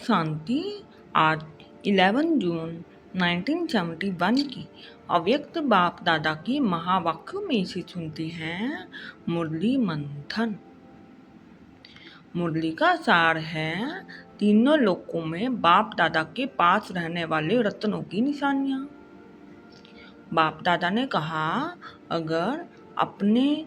शांति आज 11 जून 1971 की अव्यक्त बाप दादा की महावाक्य में से सुनते हैं मुरली मंथन। मुरली का सार है तीनों लोकों में बाप दादा के पास रहने वाले रत्नों की निशानियां। बाप दादा ने कहा, अगर अपने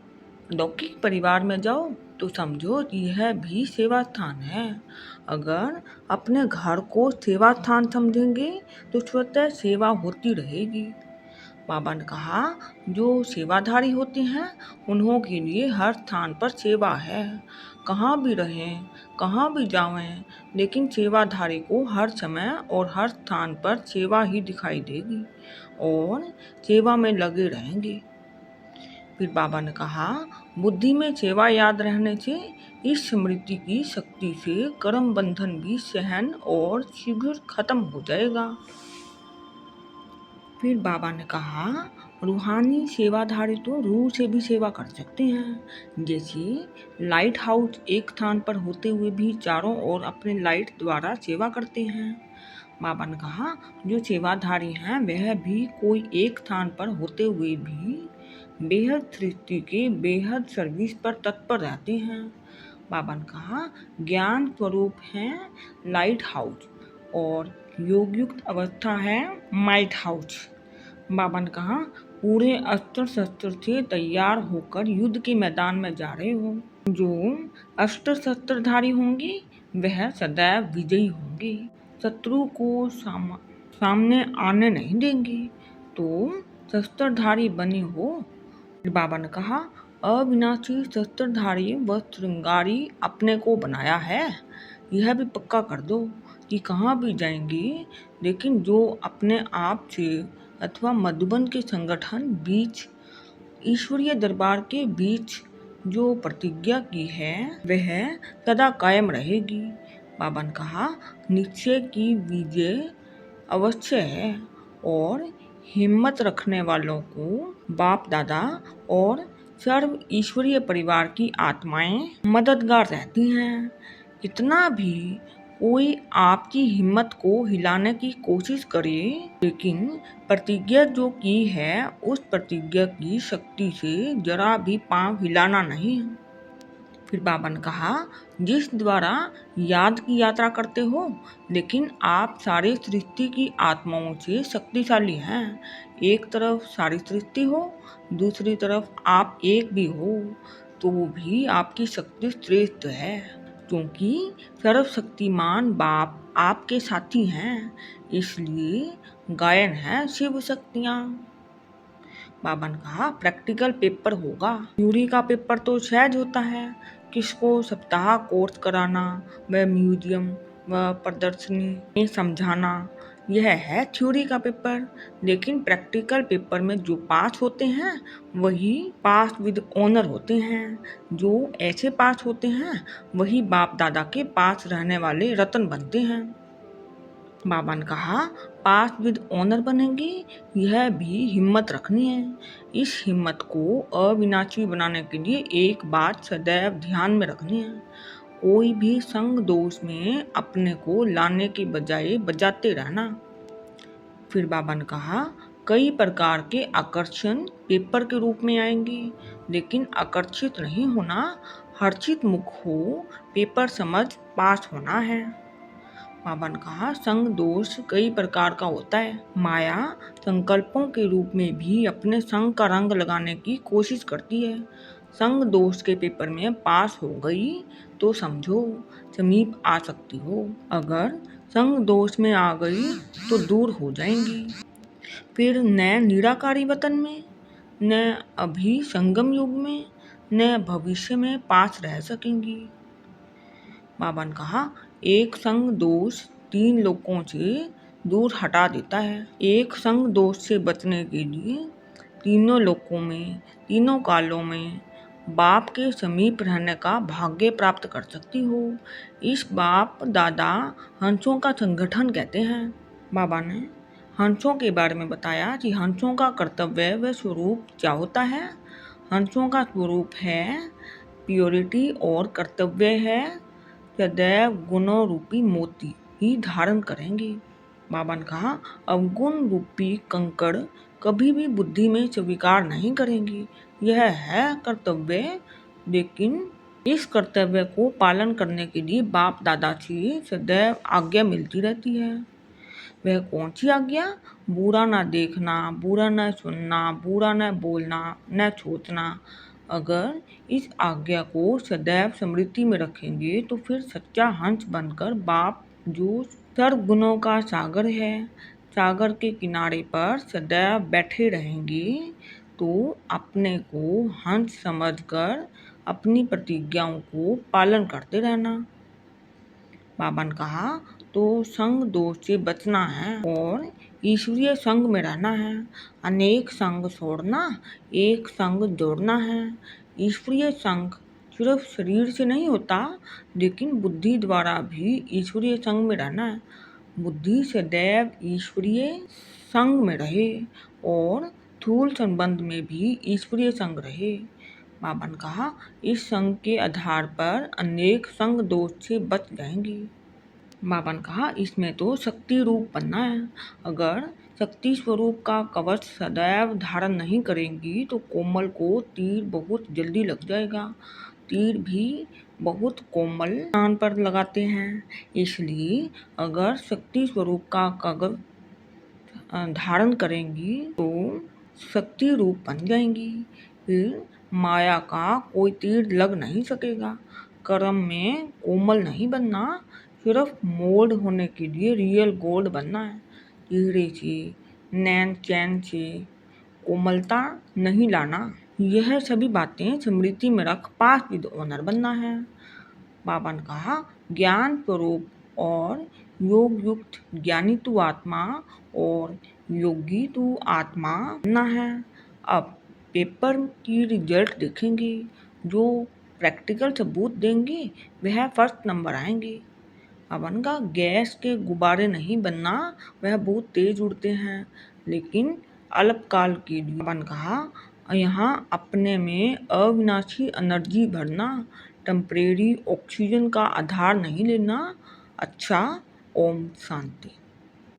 लौकिक परिवार में जाओ तो समझो यह भी सेवा स्थान है। अगर अपने घर को सेवा स्थान समझेंगे तो स्वतः सेवा होती रहेगी। बाबा ने कहा, जो सेवाधारी होते हैं उन्हों के लिए हर स्थान पर सेवा है। कहाँ भी रहें, कहाँ भी जावें, लेकिन सेवाधारी को हर समय और हर स्थान पर सेवा ही दिखाई देगी और सेवा में लगे रहेंगे। फिर बाबा ने कहा, बुद्धि में सेवा याद रहने से इस स्मृति की शक्ति से कर्म बंधन भी सहन और शीघ्र खत्म हो जाएगा। फिर बाबा ने कहा, रूहानी सेवाधारी तो रूह से भी सेवा कर सकते हैं। जैसे लाइट हाउस एक स्थान पर होते हुए भी चारों ओर अपने लाइट द्वारा सेवा करते हैं। बाबा ने कहा, जो सेवाधारी हैं वह भी कोई एक स्थान पर होते हुए भी बेहद सृष्टि के बेहद सर्विस पर तत्पर रहते हैं। बाबा ने कहा, ज्ञान स्वरूप है लाइट हाउस और योग युक्त अवस्था है माइट हाउस। बाबा ने कहा, पूरे अस्त्र शस्त्र से तैयार होकर युद्ध के मैदान में जा रहे हो। जो अस्त्र शस्त्रधारी होंगे वह सदैव विजयी होंगे, शत्रु को सामने आने नहीं देंगे। तो शस्त्रधारी बने हो। बाबा ने कहा, अविनाशी शस्त्रधारी व श्रृंगारी अपने को बनाया है। यह भी पक्का कर दो कि कहाँ भी जाएंगे, लेकिन जो अपने आप से अथवा मधुबन के संगठन बीच ईश्वरीय दरबार के बीच जो प्रतिज्ञा की है वह सदा कायम रहेगी। बाबा ने कहा, निश्चय की विजय अवश्य है और हिम्मत रखने वालों को बाप दादा और सर्व ईश्वरीय परिवार की आत्माएं मददगार रहती हैं। इतना भी कोई आपकी हिम्मत को हिलाने की कोशिश करे, लेकिन प्रतिज्ञा जो की है उस प्रतिज्ञा की शक्ति से जरा भी पांव हिलाना नहीं। फिर बाबा ने कहा, जिस द्वारा याद की यात्रा करते हो, लेकिन आप सारी सृष्टि की आत्माओं से शक्तिशाली हैं। एक तरफ सारी सृष्टि हो, दूसरी तरफ आप एक भी हो, तो भी आपकी शक्ति श्रेष्ठ है, क्योंकि सर्वशक्तिमान बाप आपके साथी हैं। इसलिए गायन है शिव शक्तियाँ। बाबा ने कहा, प्रैक्टिकल पेपर होगा। थ्योरी का पेपर तो सहज होता है। किसको सप्ताह कोर्स कराना व म्यूजियम व प्रदर्शनी में समझाना, यह है थ्योरी का पेपर। लेकिन प्रैक्टिकल पेपर में जो पास होते हैं वही पास विद ऑनर होते हैं। जो ऐसे पास होते हैं वही बाप दादा के पास रहने वाले रत्न बनते हैं। बाबा ने कहा, पास विद ऑनर बनेंगे, यह भी हिम्मत रखनी है। इस हिम्मत को अविनाशी बनाने के लिए एक बात सदैव ध्यान में रखनी है, कोई भी संग दोष में अपने को लाने के बजाय बजाते रहना। फिर बाबा ने कहा, कई प्रकार के आकर्षण पेपर के रूप में आएंगे, लेकिन आकर्षित नहीं होना, हर्षित मुख हो पेपर समझ पास होना है। बाबा ने कहा, संग दोष कई प्रकार का होता है। माया संकल्पों के रूप में भी अपने संग का रंग लगाने की कोशिश करती है। संग दोष के पेपर में पास हो गई तो समझो समीप आ सकती हो, अगर संग दोष में आ गई तो दूर हो जाएंगी। फिर न निराकारी वतन में, न अभी संगम युग में, न भविष्य में पास रह सकेंगी। बाबा ने कहा, एक संग दोष 3 लोगों से दूर हटा देता है। एक संग दोष से बचने के लिए तीनों लोकों में, तीनों कालों में बाप के समीप रहने का भाग्य प्राप्त कर सकती हो। इस बाप दादा हंसों का संगठन कहते हैं। बाबा ने हंसों के बारे में बताया कि हंसों का कर्तव्य व स्वरूप क्या होता है। हंसों का स्वरूप है प्योरिटी और कर्तव्य है सदैव गुणों रूपी मोती, ही धारण करेंगे। बाबा ने कहा अवगुण रूपी कंकड़ कभी भी बुद्धि में स्वीकार नहीं करेंगी। यह है कर्तव्य, लेकिन इस कर्तव्य को पालन करने के लिए बाप दादा से सदैव आज्ञा मिलती रहती है। वह कौन सी आज्ञा? बुरा ना देखना, बुरा न सुनना, बुरा न बोलना, न सोचना। अगर इस आज्ञा को सदैव स्मृति में रखेंगे तो फिर सच्चा हंस बनकर बाप जो सर्वगुणों का सागर है, सागर के किनारे पर सदैव बैठे रहेंगे। तो अपने को हंस समझकर अपनी प्रतिज्ञाओं को पालन करते रहना। बाबा ने कहा तो संग दोष से बचना है और ईश्वरीय संग में रहना है। अनेक संग छोड़ना, एक संग जोड़ना है। ईश्वरीय संग सिर्फ शरीर से नहीं होता, लेकिन बुद्धि द्वारा भी ईश्वरीय संग में रहना है। बुद्धि सदैव ईश्वरीय संग में रहे और स्थूल संबंध में भी ईश्वरीय संग रहे। बाबा ने कहा इस संग के आधार पर अनेक संग दोष से बच जाएंगी। बाबा ने कहा इसमें तो शक्ति रूप बनना है। अगर शक्ति स्वरूप का कवच सदैव धारण नहीं करेंगी तो कोमल को तीर बहुत जल्दी लग जाएगा। तीर भी बहुत कोमल स्थान पर लगाते हैं, इसलिए अगर शक्ति स्वरूप का कवच धारण करेंगी तो शक्ति रूप बन जाएंगी। फिर माया का कोई तीर लग नहीं सकेगा। कर्म में कोमल नहीं बनना, सिर्फ मोल्ड होने के लिए रियल गोल्ड बनना है। धीरे से नैन चैन से कोमलता नहीं लाना। यह सभी बातें स्मृति में रख पास विद ऑनर बनना है। बाबा ने कहा ज्ञान स्वरूप और योग युक्त ज्ञानी तू आत्मा और योगी तू आत्मा बनना है। अब पेपर की रिजल्ट देखेंगे, जो प्रैक्टिकल सबूत देंगे वह फर्स्ट नंबर आएंगे। अपन का गैस के गुब्बारे नहीं बनना, वह बहुत तेज उड़ते हैं, लेकिन अल्पकाल के लिए। अपन कहा यहाँ अपने में अविनाशी एनर्जी भरना, टेम्परेरी ऑक्सीजन का आधार नहीं लेना। अच्छा, ओम शांति।